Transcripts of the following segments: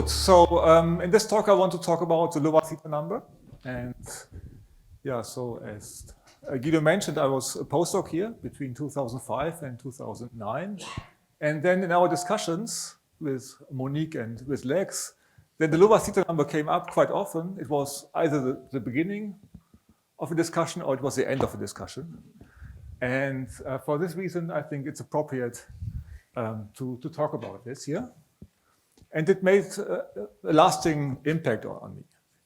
Good. So in this talk, I want to talk about the Lovász theta number. And yeah, so as Guido mentioned, I was a postdoc here between 2005 and 2009. And then in our discussions with Monique and with Lex, then the Lovász theta number came up quite often. It was either the beginning of a discussion or it was the end of a discussion. And for this reason, I think it's appropriate to talk about this here. And it made a lasting impact on me,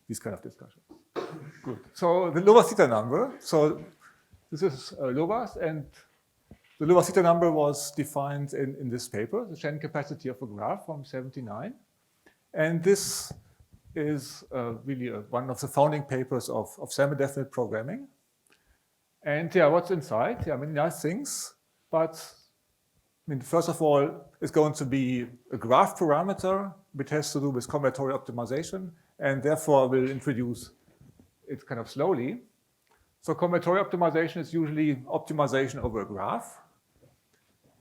these kind of discussions. Good. So the Lovász theta number. So this is Lovász, and the Lovász theta number was defined in this paper, the Shannon capacity of a graph from '79. And this is really one of the founding papers of semidefinite programming. And yeah, what's inside? Yeah, many nice things, but I mean, first of all, it's going to be a graph parameter, which has to do with combinatorial optimization, and therefore will introduce it kind of slowly. So combinatorial optimization is usually optimization over a graph.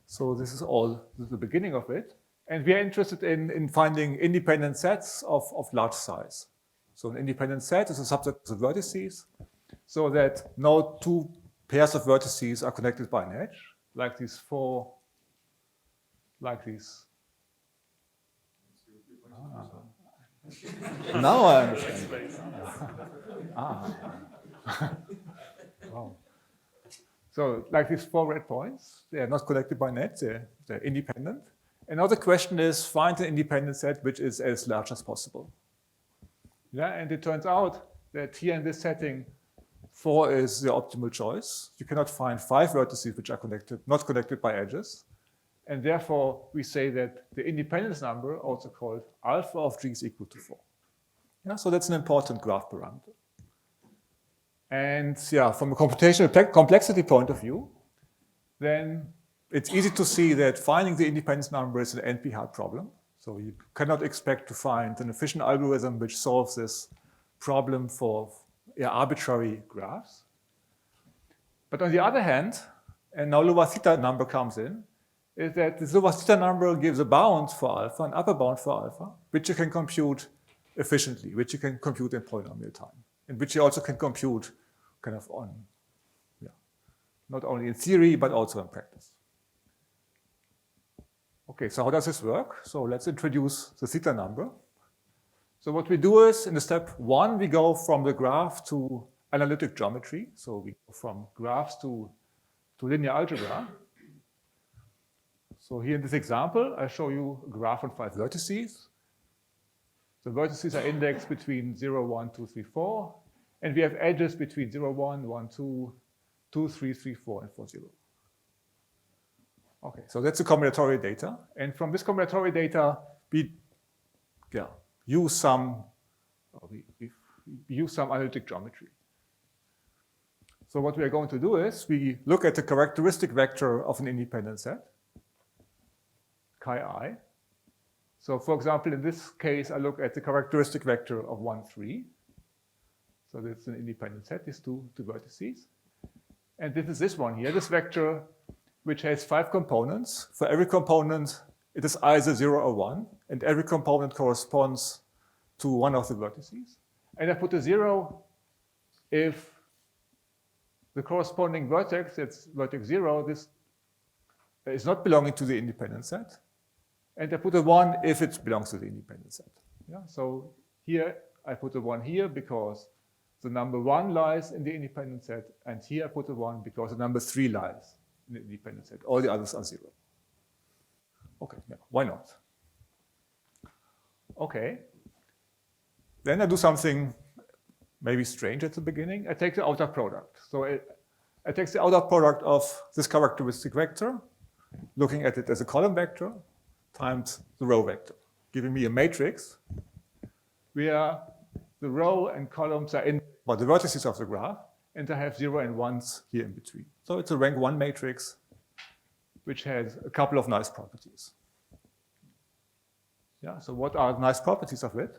So this is all the beginning of it. And we are interested in finding independent sets of large size. So an independent set is a subset of vertices, so that no two pairs of vertices are connected by an edge, like these four. Like this. Now I understand. Wow. So like these four red points, they are not connected by net, they're independent. And now the question is, find an independent set which is as large as possible. Yeah, and it turns out that here in this setting, 4 is the optimal choice. You cannot find 5 vertices which are not connected by edges. And therefore, we say that the independence number, also called alpha of G, is equal to 4. Yeah, so that's an important graph parameter. And yeah, from a computational complexity point of view, then it's easy to see that finding the independence number is an NP-hard problem. So you cannot expect to find an efficient algorithm which solves this problem for arbitrary graphs. But on the other hand, and now Lovász theta number comes in, is that the Lovász theta number gives a bound for alpha, an upper bound for alpha, which you can compute efficiently, which you can compute in polynomial time, and which you also can compute kind of on, not only in theory, but also in practice. Okay, so how does this work? So let's introduce the theta number. So what we do is, in the step 1, we go from the graph to analytic geometry. So we go from graphs to linear algebra. So here in this example, I show you a graph on 5 vertices. The vertices are indexed between 0, 1, 2, 3, 4. And we have edges between 0, 1, 1, 2, 2, 3, 3, 4, and 4, 0. Okay, so that's the combinatorial data. And from this combinatorial data, we use some analytic geometry. So what we are going to do is we look at the characteristic vector of an independent set, chi I. So for example, in this case, I look at the characteristic vector of 1, 3. So that's an independent set, these two vertices. And this is this one here, this vector, which has 5 components. For every component, it is either 0 or 1, and every component corresponds to one of the vertices. And I put a 0 if the corresponding vertex, that's vertex 0, this is not belonging to the independent set. And I put a 1 if it belongs to the independent set. Yeah? So here I put a 1 here because the number 1 lies in the independent set, and here I put a 1 because the number 3 lies in the independent set. All the others are 0. Okay, yeah, why not? Okay. Then I do something maybe strange at the beginning. I take the outer product. So I take the outer product of this characteristic vector, looking at it as a column vector, times the row vector, giving me a matrix where the row and columns are in the vertices of the graph, and I have 0 and 1s here in between. So it's a rank 1 matrix, which has a couple of nice properties. Yeah, so what are the nice properties of it?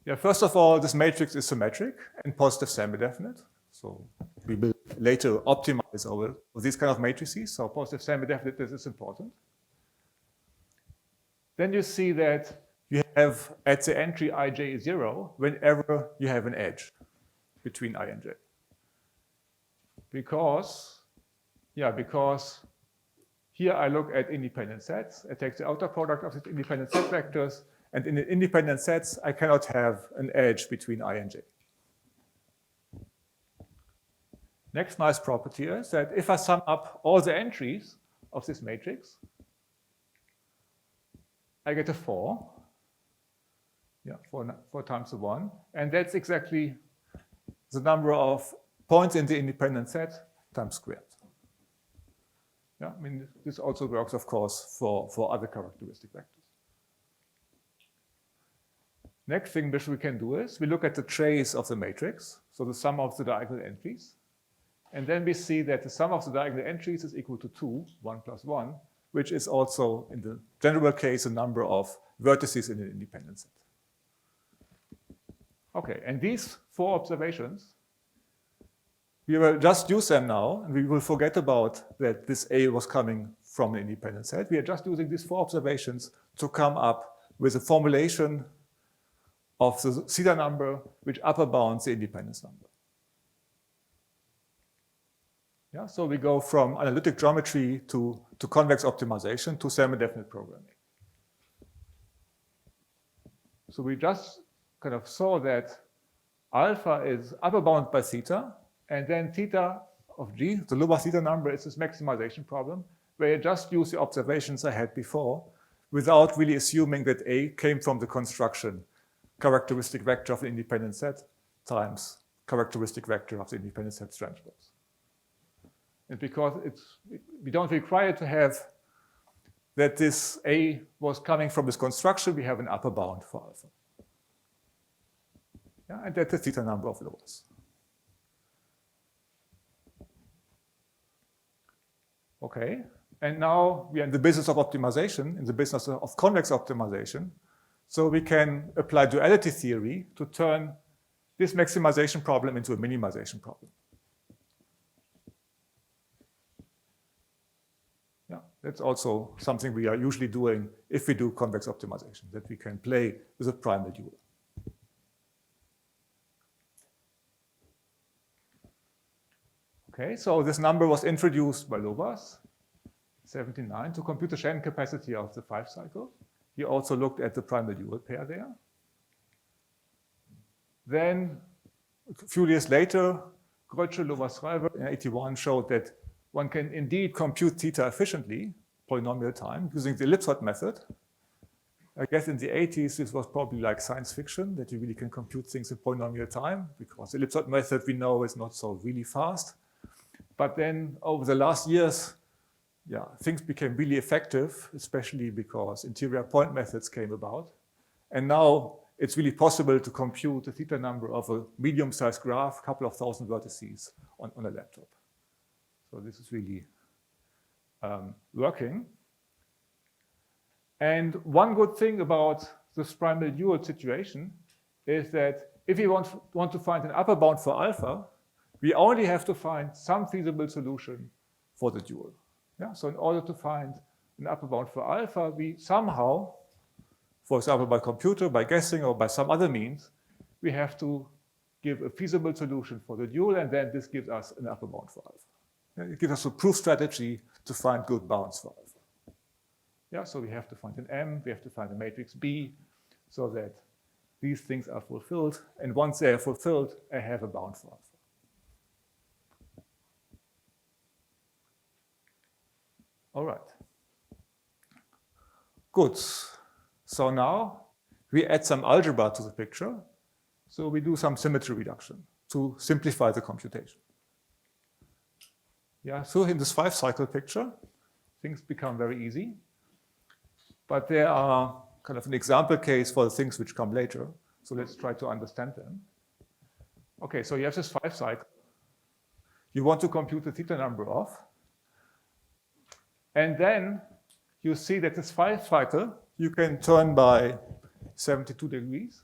Yeah, first of all, this matrix is symmetric and positive semidefinite. So we will later optimize over these kind of matrices. So positive semidefiniteness is important. then you see that you have at the entry ij is 0 whenever you have an edge between I and j. Because here I look at independent sets. I take the outer product of the independent set vectors, and in the independent sets, I cannot have an edge between I and j. Next nice property is that if I sum up all the entries of this matrix, I get a 4. Yeah, 4 times the 1. And that's exactly the number of points in the independent set times squared. Yeah, I mean, this also works, of course, for other characteristic vectors. Next thing which we can do is we look at the trace of the matrix, so the sum of the diagonal entries. And then we see that the sum of the diagonal entries is equal to 2, 1 plus 1, which is also, in the general case, the number of vertices in an independent set. Okay, and these 4 observations, we will just use them now, and we will forget about that this A was coming from an independent set. We are just using these 4 observations to come up with a formulation of the theta number which upper bounds the independence number. Yeah, so we go from analytic geometry to convex optimization to semidefinite programming. So we just kind of saw that alpha is upper bound by theta, and then theta of g, the Lovász theta number, is this maximization problem, where you just use the observations I had before without really assuming that A came from the construction characteristic vector of the independent set times characteristic vector of the independent set transpose. And because we don't require to have that this A was coming from this construction, we have an upper bound for alpha. Yeah, and that's the theta number of Lovász. Okay, and now we are in the business of optimization, in the business of convex optimization. So we can apply duality theory to turn this maximization problem into a minimization problem. Yeah, that's also something we are usually doing if we do convex optimization, that we can play with a primal dual. Okay, so this number was introduced by Lovász, 79, to compute the Shannon capacity of the 5 cycle. He also looked at the primal dual pair there. Then, a few years later, Grötsche, Lovász-Schreiber in 81 showed that one can indeed compute theta efficiently, polynomial time, using the ellipsoid method. I guess in the 80s, this was probably like science fiction, that you really can compute things in polynomial time, because the ellipsoid method we know is not so really fast. But then over the last years, yeah, things became really effective, especially because interior point methods came about. And now it's really possible to compute the theta number of a medium-sized graph, a couple of thousand vertices on a laptop. So this is really working. And one good thing about this primal dual situation is that if we want to find an upper bound for alpha, we only have to find some feasible solution for the dual. Yeah? So in order to find an upper bound for alpha, we somehow, for example, by computer, by guessing, or by some other means, we have to give a feasible solution for the dual, and then this gives us an upper bound for alpha. Yeah? It gives us a proof strategy to find good bounds for alpha. Yeah, so we have to find an M, we have to find a matrix B, so that these things are fulfilled, and once they are fulfilled, I have a bound for alpha. All right. Good. So now we add some algebra to the picture. So we do some symmetry reduction to simplify the computation. Yeah, so in this 5-cycle picture, things become very easy. But there are kind of an example case for the things which come later. So let's try to understand them. Okay, so you have this 5-cycle. You want to compute the theta number of. And then you see that this 5-cycle, you can turn by 72 degrees,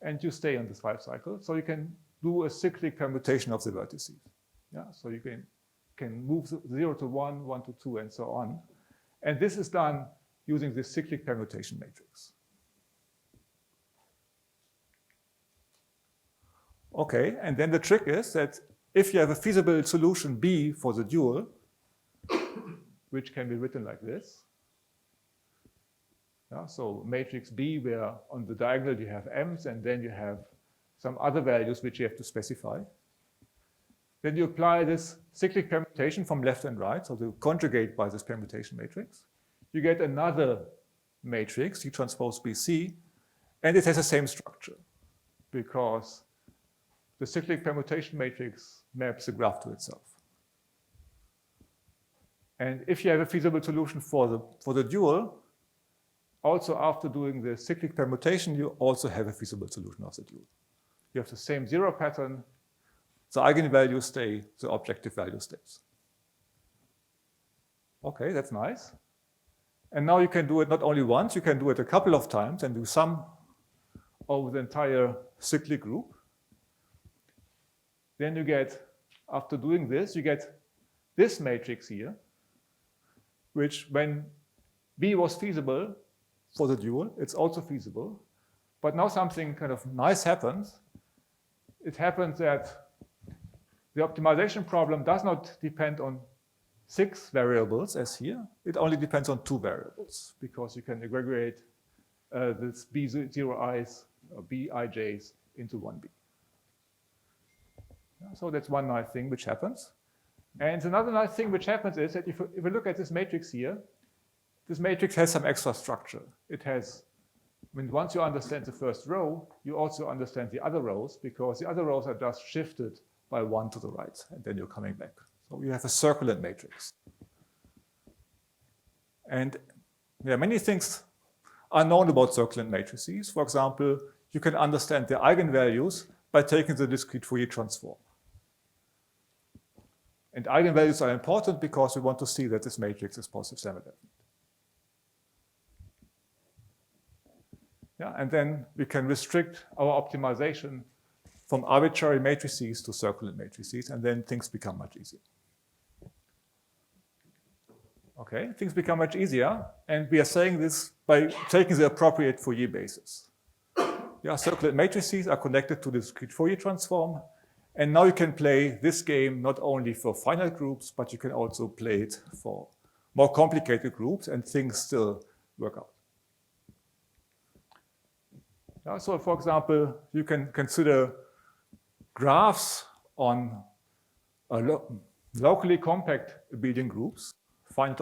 and you stay on this 5-cycle. So you can do a cyclic permutation of the vertices. Yeah, so you can move 0 to 1, 1 to 2, and so on. And this is done using this cyclic permutation matrix. Okay, and then the trick is that if you have a feasible solution B for the dual, which can be written like this, yeah, so matrix B where on the diagonal you have m's and then you have some other values which you have to specify. Then you apply this cyclic permutation from left and right, so you conjugate by this permutation matrix. You get another matrix, C transpose BC, and it has the same structure because the cyclic permutation matrix maps the graph to itself. And if you have a feasible solution for the dual, also after doing the cyclic permutation, you also have a feasible solution of the dual. You have the same zero pattern, the eigenvalues stay, the objective value stays. Okay, that's nice. And now you can do it not only once, you can do it a couple of times and do sum over the entire cyclic group. Then you get, after doing this, you get this matrix here, which when B was feasible for the dual, it's also feasible. But now something kind of nice happens. It happens that the optimization problem does not depend on 6 variables as here. It only depends on 2 variables because you can aggregate this B0i's or Bij's into 1B. So that's one nice thing which happens. And another nice thing which happens is that if we look at this matrix here, this matrix has some extra structure. It has, I mean, once you understand the first row, you also understand the other rows because the other rows are just shifted by 1 to the right, and then you're coming back. So you have a circulant matrix. And yeah, many things are known about circulant matrices. For example, you can understand their eigenvalues by taking the discrete Fourier transform. And eigenvalues are important because we want to see that this matrix is positive semidefinite. Yeah, and then we can restrict our optimization from arbitrary matrices to circulant matrices, and then things become much easier. Okay, things become much easier, and we are saying this by taking the appropriate Fourier basis. Yeah, circulant matrices are connected to the discrete Fourier transform, and now you can play this game not only for finite groups, but you can also play it for more complicated groups, and things still work out. Yeah, so, for example, you can consider graphs on locally compact abelian groups, finite,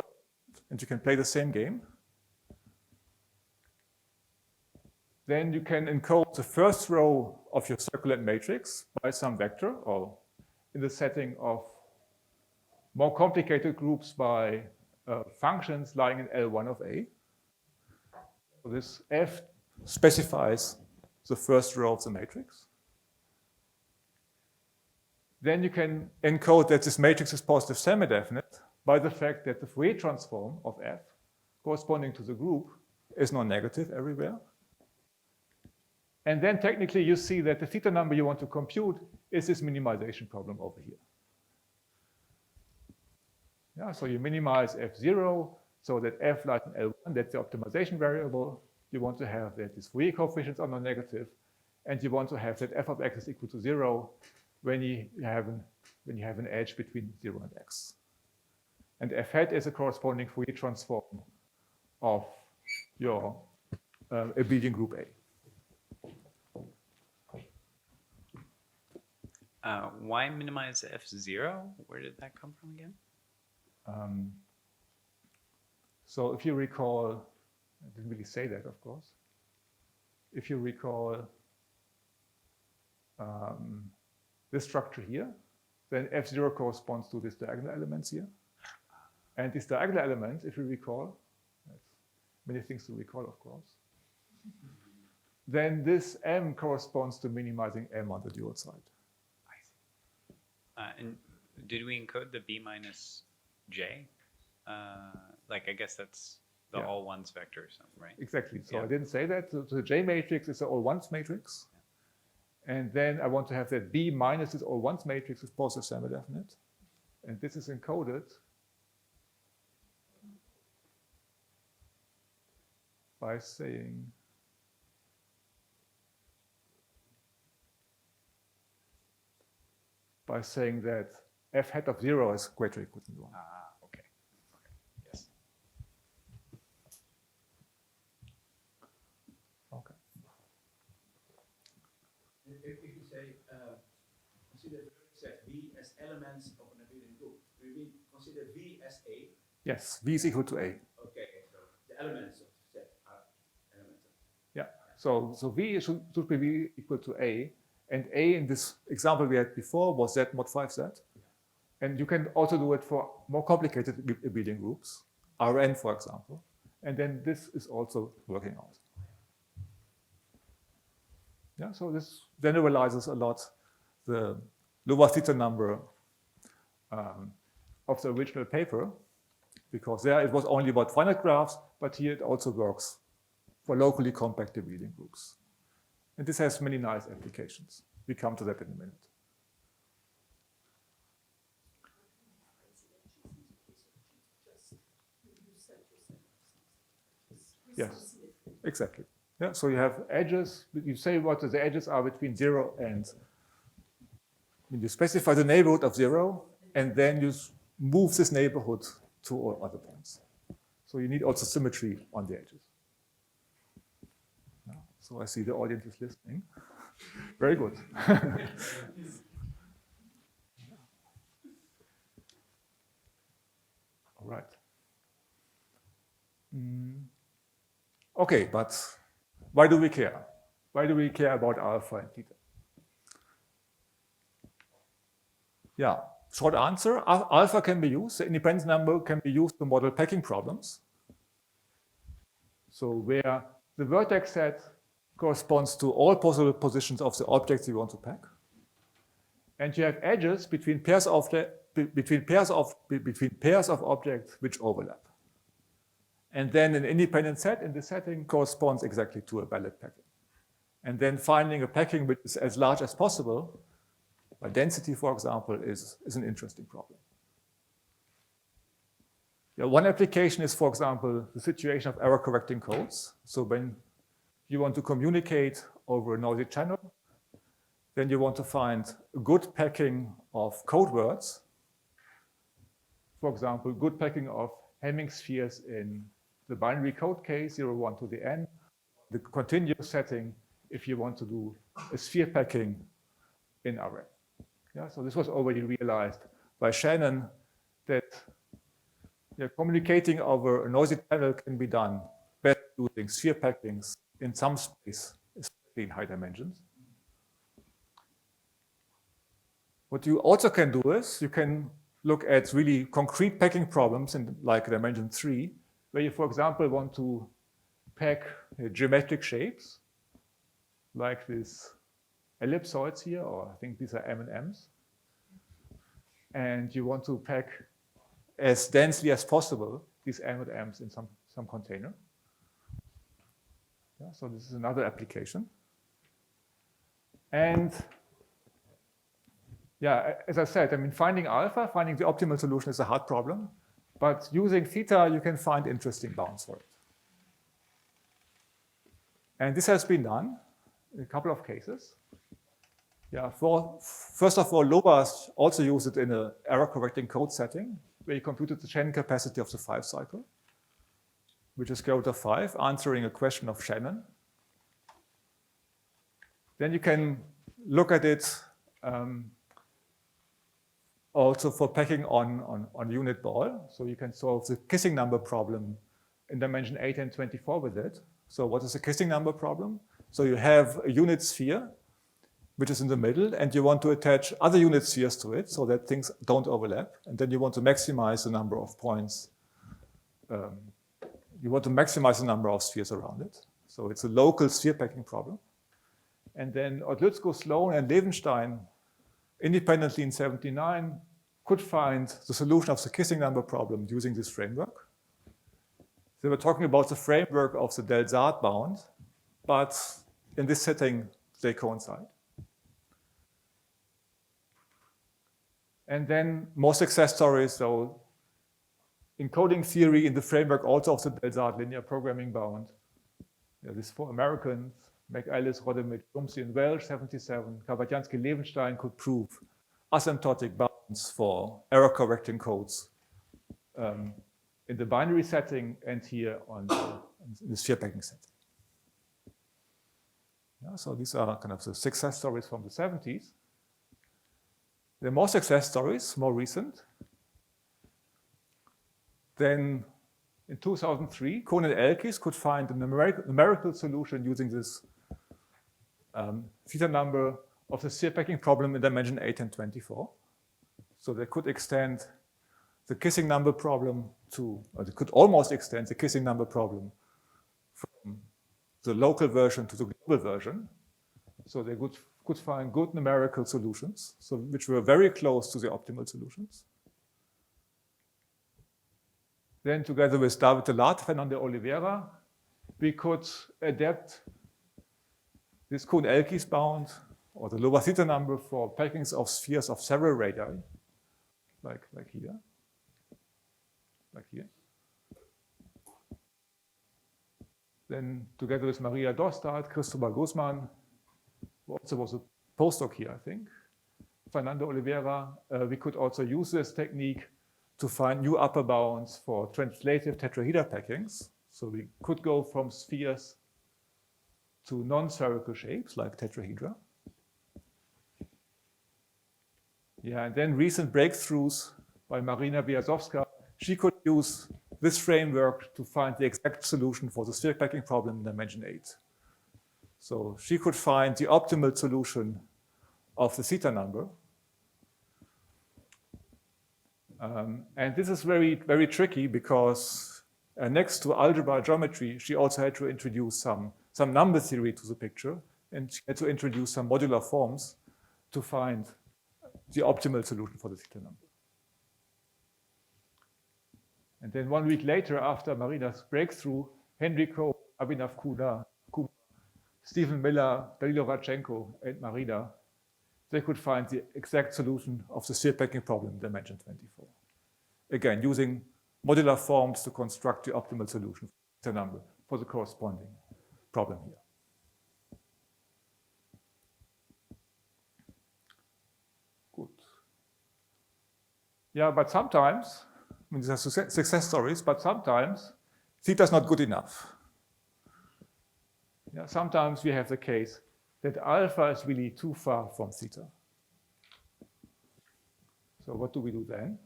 and you can play the same game. Then you can encode the first row of your circulant matrix by some vector, or in the setting of more complicated groups by functions lying in L1 of A. So this F specifies the first row of the matrix. Then you can encode that this matrix is positive semidefinite by the fact that the Fourier transform of F corresponding to the group is non-negative everywhere. And then technically you see that the theta number you want to compute is this minimization problem over here. Yeah, so you minimize F0 so that F lies in L1, that's the optimization variable. You want to have that these Fourier coefficients are non-negative, and you want to have that f of x is equal to 0 when you have an edge between 0 and x. And f hat is a corresponding Fourier transform of your abelian group A. Why minimize F0? Where did that come from again? So if you recall, I didn't really say that, of course. If you recall this structure here, then F0 corresponds to these diagonal elements here. And these diagonal elements, if you recall, that's many things to recall, of course, then this M corresponds to minimizing M on the dual side. And did we encode the B minus J? Like, I guess that's the all ones vector or something, right? Exactly. So I didn't say that. So the J matrix is an all ones matrix. And then I want to have that B minus this all ones matrix is positive semidefinite. And this is encoded by saying that f hat of 0 is greater or equal to 1. Ah, okay. Yes. Okay. If you say, consider the set V as elements of an abelian group, do you mean consider V as A? Yes, V is equal to A. Okay, so the elements of the set are elements of. Yeah, so V should be V equal to A, and A in this example we had before was Z mod 5Z. And you can also do it for more complicated abelian groups, Rn for example, and then this is also working out. Yeah, so this generalizes a lot the Lovász theta number of the original paper, because there it was only about finite graphs, but here it also works for locally compact abelian groups. And this has many nice applications. We come to that in a minute. Yes, exactly. Yeah, so you have edges, you say what the edges are between 0 and, you specify the neighborhood of 0, and then you move this neighborhood to all other points. So you need also symmetry on the edges. Yeah, so I see the audience is listening. Very good. All right. Okay, but why do we care? Why do we care about alpha and theta? Yeah, short answer, alpha can be used, the independence number can be used to model packing problems. So where the vertex set corresponds to all possible positions of the objects you want to pack. And you have edges between pairs of objects which overlap. And then an independent set in the setting corresponds exactly to a valid packing. And then finding a packing which is as large as possible, by density, for example, is an interesting problem. Yeah, one application is, for example, the situation of error-correcting codes. So when you want to communicate over a noisy channel, then you want to find a good packing of code words. For example, good packing of Hamming spheres in the binary code case, 0, 1 to the n. The continuous setting if you want to do a sphere packing in Rn. Yeah, so this was already realized by Shannon that communicating over a noisy channel can be done best using sphere packings in some space, especially in high dimensions. What you also can do is you can look at really concrete packing problems in like dimension 3, where you, for example, want to pack geometric shapes like these ellipsoids here, or I think these are M&Ms. And you want to pack as densely as possible these M&Ms in some container. Yeah, so this is another application. And yeah, as I said, I mean, finding alpha, finding the optimal solution is a hard problem, but using theta, you can find interesting bounds for it. And this has been done in a couple of cases. Yeah, first of all, Lovász also used it in an error-correcting code setting, where he computed the Shannon capacity of the 5 cycle, which is square root of 5, answering a question of Shannon. Then you can look at it also for packing on unit ball. So you can solve the kissing number problem in dimension 8 and 24 with it. So what is a kissing number problem? So you have a unit sphere, which is in the middle, and you want to attach other unit spheres to it so that things don't overlap. And then you want to maximize the number of points. You want to maximize the number of spheres around it. So it's a local sphere packing problem. And then Odlyzko, Sloan, and Levenstein, independently in 79, could find the solution of the kissing number problem using this framework. They were talking about the framework of the Del-Zart bound, but in this setting, they coincide. And then more success stories, so encoding theory in the framework also of the Del-Zart linear programming bound, these 4 Americans, McAllis, Rodemich, Rumsey, and Welch, 77, Kawatiansky, Levenstein could prove asymptotic bounds for error correcting codes in the binary setting and here on the sphere packing setting. Yeah, so these are kind of the success stories from the 70s. There are more success stories, more recent. Then in 2003, Kohn and Elkis could find a numerical solution using this theta number of the sphere packing problem in dimension 8 and 24. So they could extend the kissing number problem to, or they could almost extend the kissing number problem from the local version to the global version. So they could find good numerical solutions, so which were very close to the optimal solutions. Then together with David Delat, Fernando Oliveira, we could adapt this Kohn-Elkis bound or the Lovász theta number for packings of spheres of several radii, like here, like here. Then together with Maria Dostad, Cristobal Guzman, who also was a postdoc here, I think, Fernando Oliveira, we could also use this technique to find new upper bounds for translative tetrahedral packings. So we could go from spheres to non-spherical shapes like tetrahedra. Yeah, and then recent breakthroughs by Marina Wyazowska. She could use this framework to find the exact solution for the sphere packing problem in dimension 8. So she could find the optimal solution of the theta number. And this is very, very tricky because next to algebra geometry, she also had to introduce some number theory to the picture, and she had to introduce some modular forms to find the optimal solution for the theta number. And then 1 week later, after Marina's breakthrough, Henry Coe, Abhinav Kumar, Stephen Miller, Danilo Radchenko, and Marina, they could find the exact solution of the sphere packing problem in dimension 24. Again, using modular forms to construct the optimal solution for the number for the corresponding problem here. Good. Yeah, but sometimes, I mean, these are success stories, but sometimes theta is not good enough. Yeah, sometimes we have the case that alpha is really too far from theta. So what do we do then?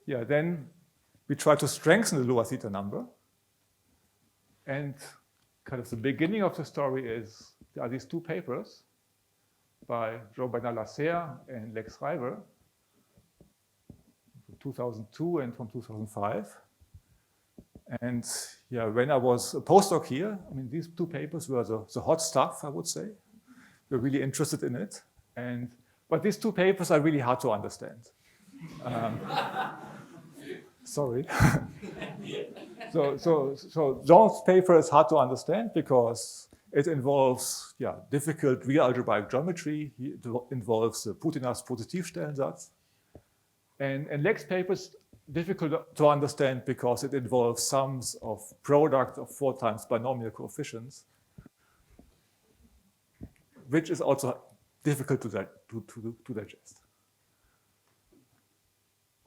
Yeah, then we try to strengthen the Lovász theta number. And kind of the beginning of the story is, there are these 2 papers by Joe-Bernard Lasserre and Lex River from 2002 and from 2005. And yeah, when I was a postdoc here, I mean, these 2 papers were the hot stuff, I would say. We're really interested in it. But these 2 papers are really hard to understand. Sorry. so Jean's paper is hard to understand because it involves difficult real algebraic geometry. It involves the Putinas Positivstellensatz. And Lex paper is difficult to understand because it involves sums of product of 4 times binomial coefficients, which is also difficult to digest.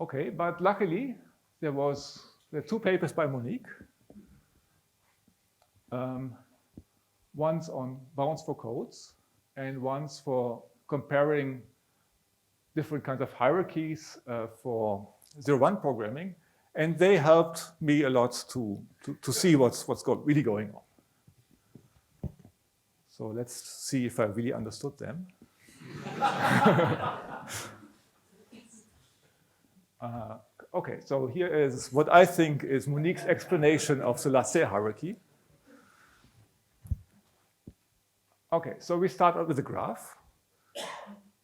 Okay, but luckily there are 2 papers by Monique. One's on bounds for codes, and one's for comparing different kinds of hierarchies for 0-1 programming, and they helped me a lot to see what's really going on. So let's see if I really understood them. Okay, so here is what I think is Monique's explanation of the Lasserre hierarchy. Okay, so we start out with a graph.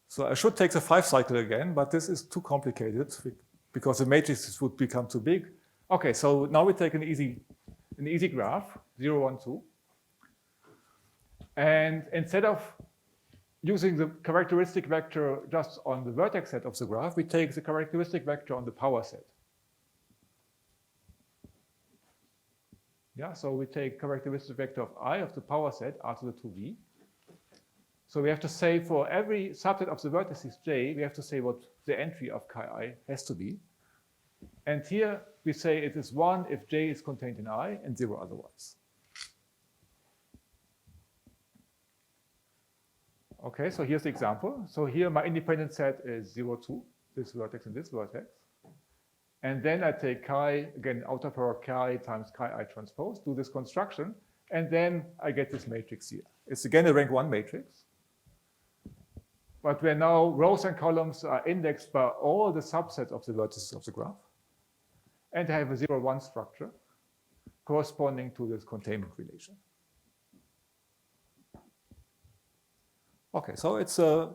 So I should take the 5 cycle again, but this is too complicated because the matrices would become too big. Okay, so now we take an easy graph, 0, 1, 2. And instead of using the characteristic vector just on the vertex set of the graph, we take the characteristic vector on the power set. Yeah, so we take characteristic vector of I of the power set R to the 2v. So we have to say for every subset of the vertices J, we have to say what the entry of chi has to be. And here we say it is 1 if J is contained in I and 0 otherwise. Okay, so here's the example. So here my independent set is 0, 2, this vertex and this vertex. And then I take chi, again, outer power chi times chi transpose, do this construction, and then I get this matrix here. It's again a rank 1 matrix. But where now rows and columns are indexed by all the subsets of the vertices of the graph. And I have a 0, 1 structure corresponding to this containment relation. Okay, so it's a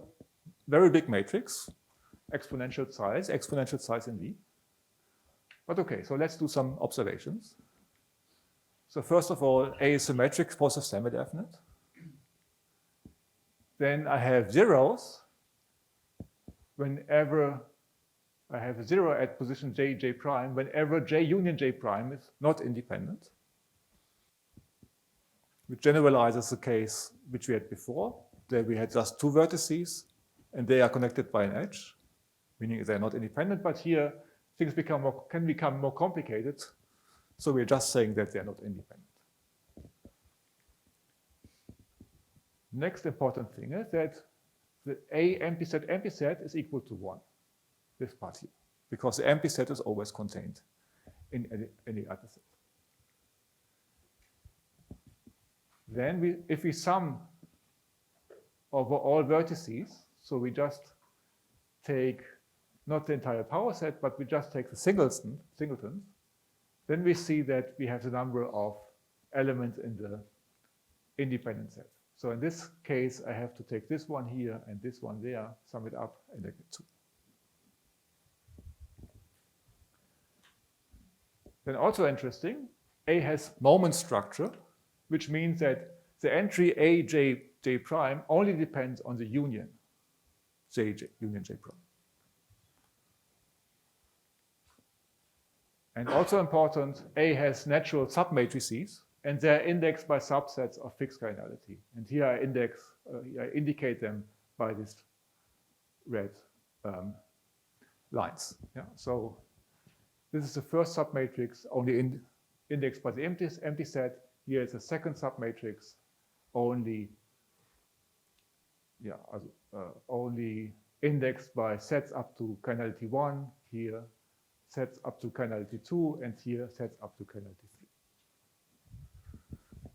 very big matrix, exponential size in V. But okay, so let's do some observations. So first of all, A is symmetric, positive semi-definite. Then I have zeros whenever I have a 0 at position J, J prime, whenever J union J prime is not independent, which generalizes the case which we had before. There we had just 2 vertices, and they are connected by an edge, meaning they're not independent. But here, things can become more complicated, so we're just saying that they're not independent. Next important thing is that the A empty set is equal to 1, this part here, because the empty set is always contained in any other set. Then if we sum over all vertices, so we just take not the entire power set, but we just take the singletons, then we see that we have the number of elements in the independent set. So in this case, I have to take this one here and this one there, sum it up, and I get 2. Then also interesting, A has moment structure, which means that the entry A, J, J prime only depends on the union J, J, union J prime. And also important, A has natural submatrices, and they're indexed by subsets of fixed cardinality. And here I indicate them by these red lines. Yeah? So this is the first submatrix only indexed by the empty set. Here is the second submatrix only only indexed by sets up to cardinality 1, here sets up to cardinality 2, and here sets up to cardinality 3.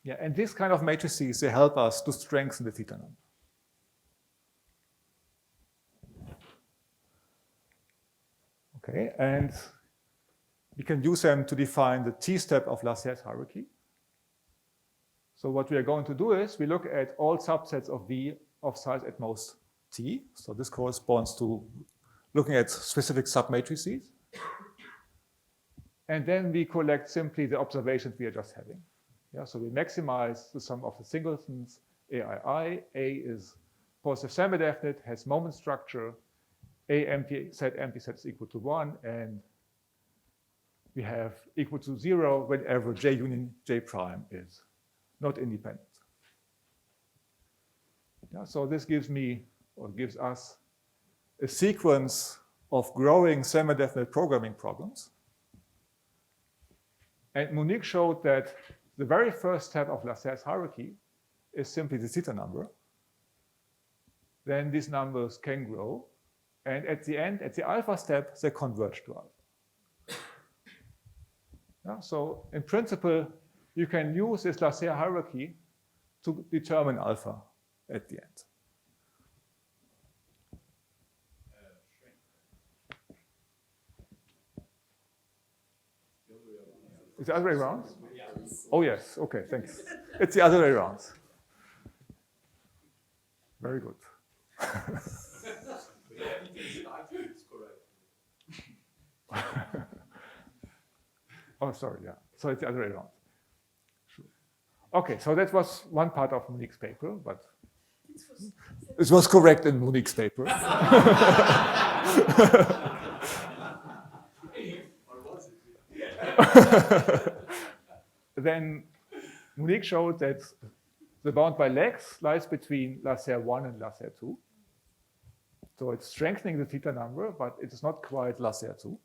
Yeah, and these kind of matrices, they help us to strengthen the theta number. Okay, and we can use them to define the T-step of Lasserre's hierarchy. So what we are going to do is we look at all subsets of V of size at most T. So this corresponds to looking at specific submatrices. And then we collect simply the observations we are just having. Yeah, so we maximize the sum of the singletons AII. A is positive semi-definite, has moment structure. A empty set is equal to 1, and we have equal to 0 whenever J union J prime is not independent. Yeah, so this gives me, or gives us, a sequence of growing semi-definite programming problems. And Monique showed that the very first step of Lasserre's hierarchy is simply the theta number. Then these numbers can grow. And at the end, at the alpha step, they converge to alpha. Yeah, so in principle, you can use this Lasserre hierarchy to determine alpha at the end. Is the other way around? Oh, yes. Okay, thanks. It's the other way around. Very good. Oh, sorry, yeah. So it's the other way around. Okay, so that was one part of Monique's paper, but it was correct in Monique's paper. Or was it? then Monique showed that the bound by legs lies between Lasserre 1 and Lasserre 2. So it's strengthening the theta number, but it is not quite Lasserre 2.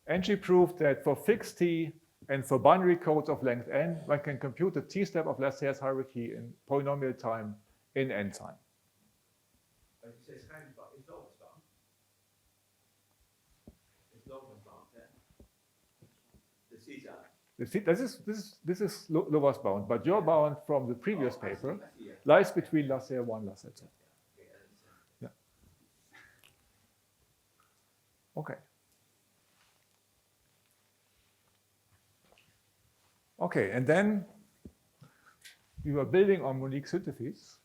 And she proved that for fixed t and for binary codes of length n, one can compute the t-step of Lasserre's hierarchy in polynomial time in n time. But you say schijnbaar is Lovász bound. Is Lovász bound, yeah? The theta. This is Lovász bound, but your bound from the previous paper lies between Lasserre 1 and Lasserre 2. Yeah. Okay. Okay, and then we were building on Monique's synthesis.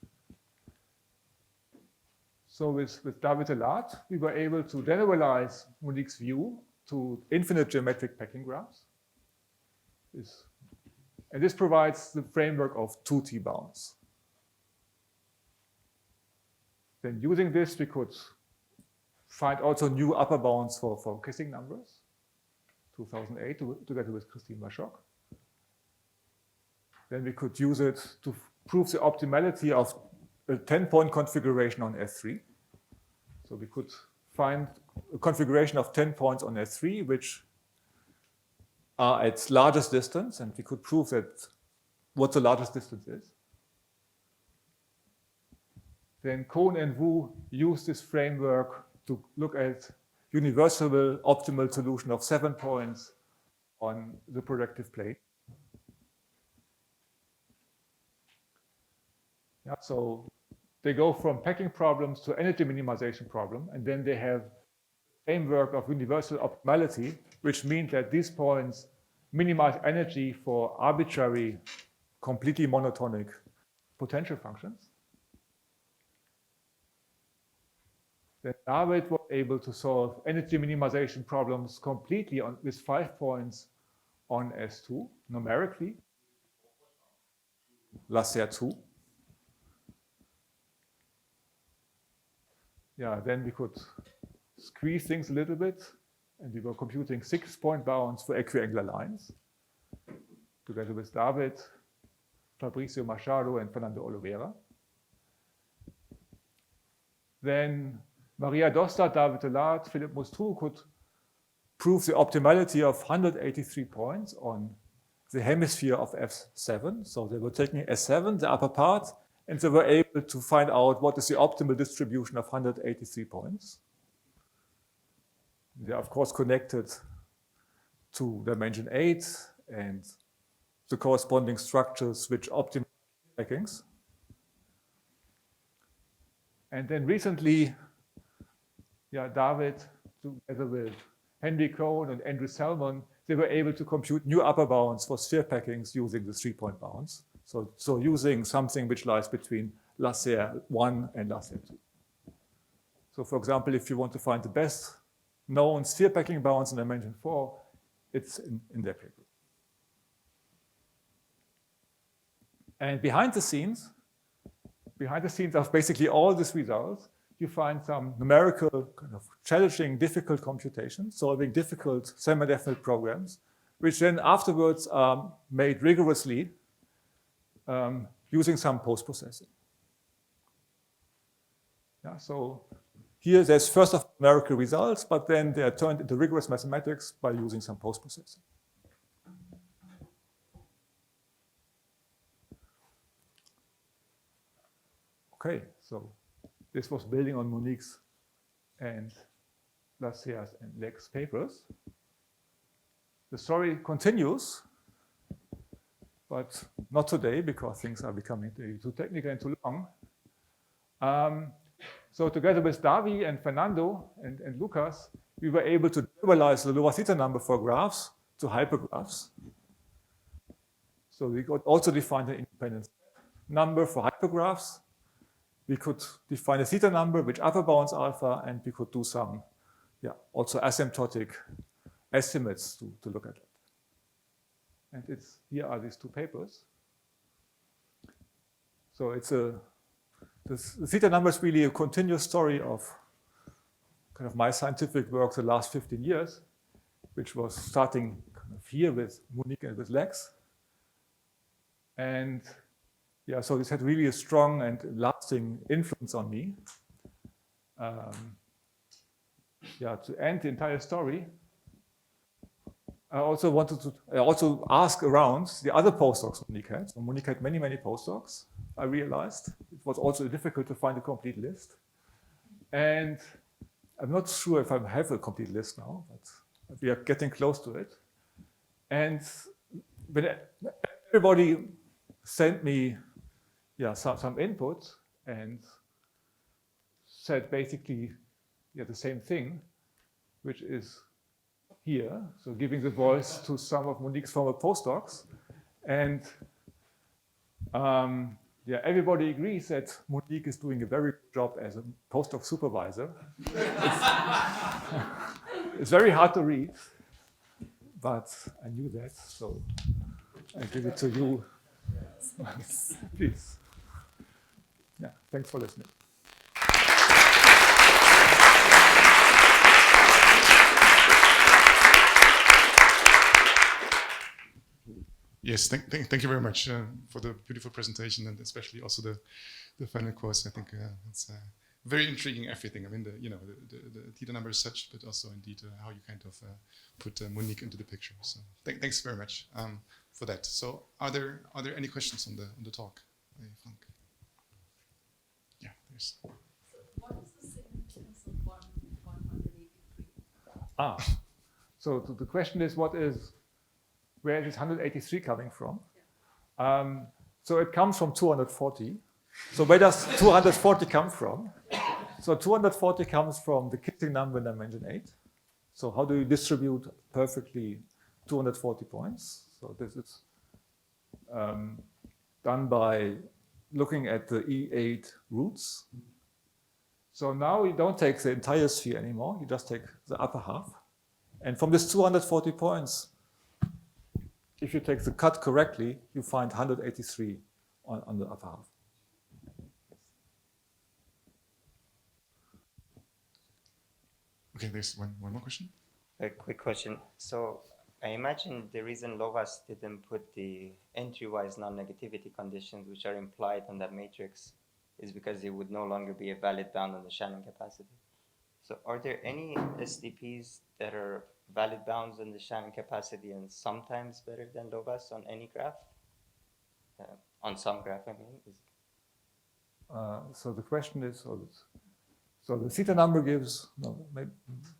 So with David Elard, we were able to generalize Monique's view to infinite geometric packing graphs. And this provides the framework of 2T bounds. Then using this, we could find also new upper bounds for kissing numbers, 2008, together with Christine Machoc. Then we could use it to prove the optimality of a 10-point configuration on S3. So we could find a configuration of 10 points on S3, which are at largest distance, and we could prove that what the largest distance is. Then Kohn and Wu used this framework to look at universal optimal solution of 7 points on the projective plane. Yeah, so they go from packing problems to energy minimization problem, and then they have framework of universal optimality, which means that these points minimize energy for arbitrary, completely monotonic potential functions. Then David was able to solve energy minimization problems completely with 5 points on S2 numerically, Lasserre 2. Yeah, then we could squeeze things a little bit, and we were computing 6-point bounds for equiangular lines, together with David, Fabrizio Machado, and Fernando Oliveira. Then Maria Dosta, David Elard, Philippe Moustrou could prove the optimality of 183 points on the hemisphere of F7. So they were taking S7, the upper part, and they were able to find out what is the optimal distribution of 183 points. They are, of course, connected to dimension 8 and the corresponding structures which optimize packings. And then recently, David, together with Henry Cohn and Andrew Salmon, they were able to compute new upper bounds for sphere packings using the 3-point bounds. So using something which lies between Lasserre 1 and Lasserre 2. So for example, if you want to find the best known sphere packing bounds in dimension 4, it's in their paper. And behind the scenes of basically all these results, you find some numerical, kind of challenging, difficult computations, solving difficult semi-definite programs, which then afterwards are made rigorously using some post-processing. Yeah, so here there's first of numerical results, but then they are turned into rigorous mathematics by using some post-processing. Okay, so this was building on Monique's and Lasserre's and Leg's papers. The story continues, but not today because things are becoming too technical and too long. So together with Davi and Fernando and Lucas, we were able to generalize the Lovász theta number for graphs to hypergraphs. So we could also define an independent number for hypergraphs. We could define a theta number which upper bounds alpha, and we could do some also asymptotic estimates to look at it. And here are these 2 papers. So the theta number is really a continuous story of kind of my scientific work the last 15 years. which was starting kind of here with Monique and with Lex. And yeah, so this had really a strong and lasting influence on me. Yeah, to end the entire story, I also ask around the other postdocs Monique had. So Monique had many, many postdocs, I realized. It was also difficult to find a complete list. And I'm not sure if I have a complete list now, but we are getting close to it. And when everybody sent me some input and said basically the same thing, which is here, so giving the voice to some of Monique's former postdocs. And everybody agrees that Monique is doing a very good job as a postdoc supervisor. It's very hard to read, but I knew that, so I give it to you. Please. Yeah, thanks for listening. Yes, thank you very much for the beautiful presentation, and especially also the final course. I think it's very intriguing, everything. I mean, the theta number is such, but also indeed how you kind of put Monique into the picture. So thanks very much for that. So are there any questions on the talk? Frank? Yeah, there's. So what is the significance of 183? So the question is, where is this 183 coming from? So it comes from 240. So where does 240 come from? So 240 comes from the kissing number in dimension 8. So how do you distribute perfectly 240 points? So this is done by looking at the E8 roots. So now you don't take the entire sphere anymore, you just take the upper half. And from this 240 points, if you take the cut correctly, you find 183 on the upper half. Okay, there's one more question. A quick question. So I imagine the reason Lovász didn't put the entry-wise non-negativity conditions which are implied on that matrix is because it would no longer be a valid bound on the Shannon capacity. So are there any STPs that are valid bounds on the Shannon capacity and sometimes better than Lovász on any graph? On some graph, I mean. So the question is, so the theta number gives,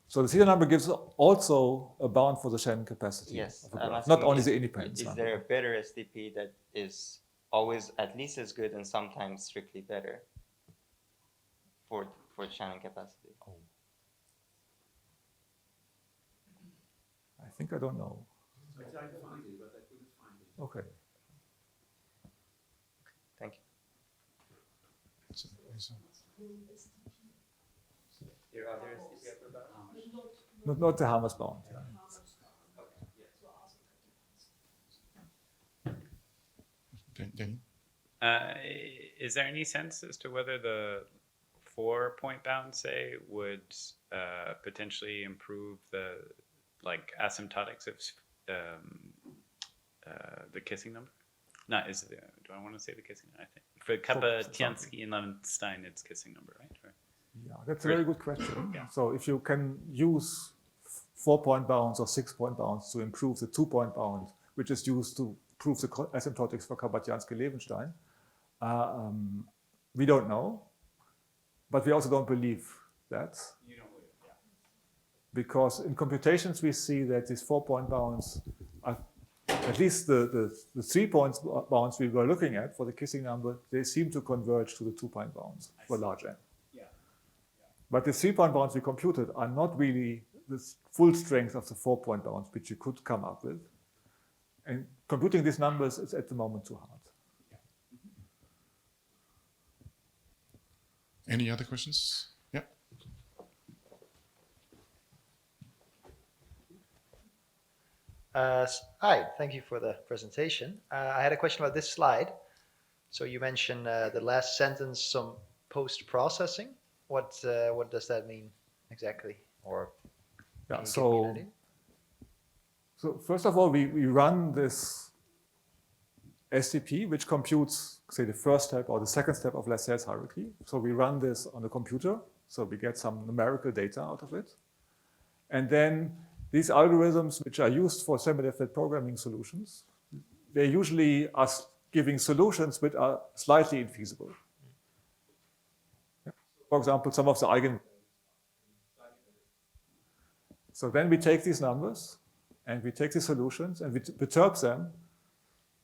so the theta number gives also a bound for the Shannon capacity. Yes, Not only the independence. Is there a better STP that is always at least as good and sometimes strictly better for Shannon capacity? Oh. I think I don't know. I tried to find it, but I couldn't find it. Okay. Thank you. There are other STP upper bounds? Not the Hammers bound. Yeah. Danny? Is there any sense as to whether the 4-point bound, say, would potentially improve the asymptotics of the kissing number? Do I want to say the kissing number? I think for Kappa-Tiansky and Levenstein, it's kissing number, right? Yeah, that's a very good question. Yeah. So if you can use 4-point bounds or 6-point bounds to improve the 2-point bound, which is used to prove the asymptotics for Kappa-Tiansky-Levenstein, we don't know, but we also don't believe that. You don't believe, yeah. Because in computations we see that these 4-point bounds are, at least the 3-point bounds we were looking at for the kissing number, they seem to converge to the 2-point bounds for large n. Yeah. But the 3-point bounds we computed are not really the full strength of the 4-point bounds which you could come up with. And computing these numbers is at the moment too hard. Any other questions? Yeah. Hi, thank you for the presentation. I had a question about this slide. So you mentioned the last sentence, some post-processing. What does that mean exactly? Or Yeah, can you give me so an idea? So first of all, we run this STP, which computes, say, the first step or the second step of Lasserre's hierarchy. So we run this on the computer, so we get some numerical data out of it. And then these algorithms, which are used for semidefinite programming solutions, they usually are giving solutions which are slightly infeasible. For example, some of the eigen. So then we take these numbers and we take these solutions and we perturb them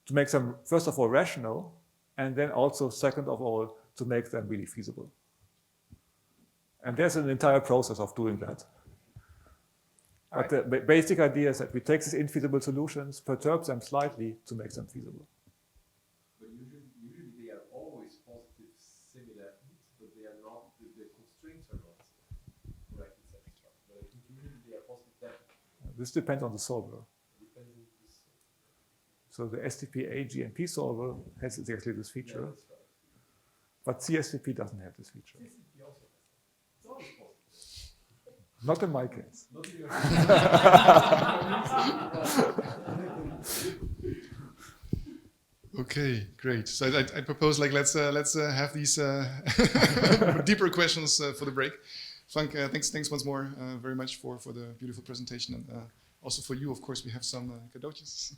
to make them, first of all, rational, and then also, second of all, to make them really feasible. And there's an entire process of doing that. But the basic idea is that we take these infeasible solutions, perturb them slightly to make them feasible. But usually they are always positive semidefinite, but they are not, the constraints are not correctly satisfied. But I think usually they are positive definite. This depends on the solver. So the STP A, G, and P solver has exactly this feature. Yeah, that's right. But CSTP doesn't have this feature. CSTP also has that. It's always positive. Not in my case. Not in your Okay, great. So I propose like let's have these deeper questions for the break. Frank, thanks once more very much for the beautiful presentation, and also for you, of course, we have some cadeautjes.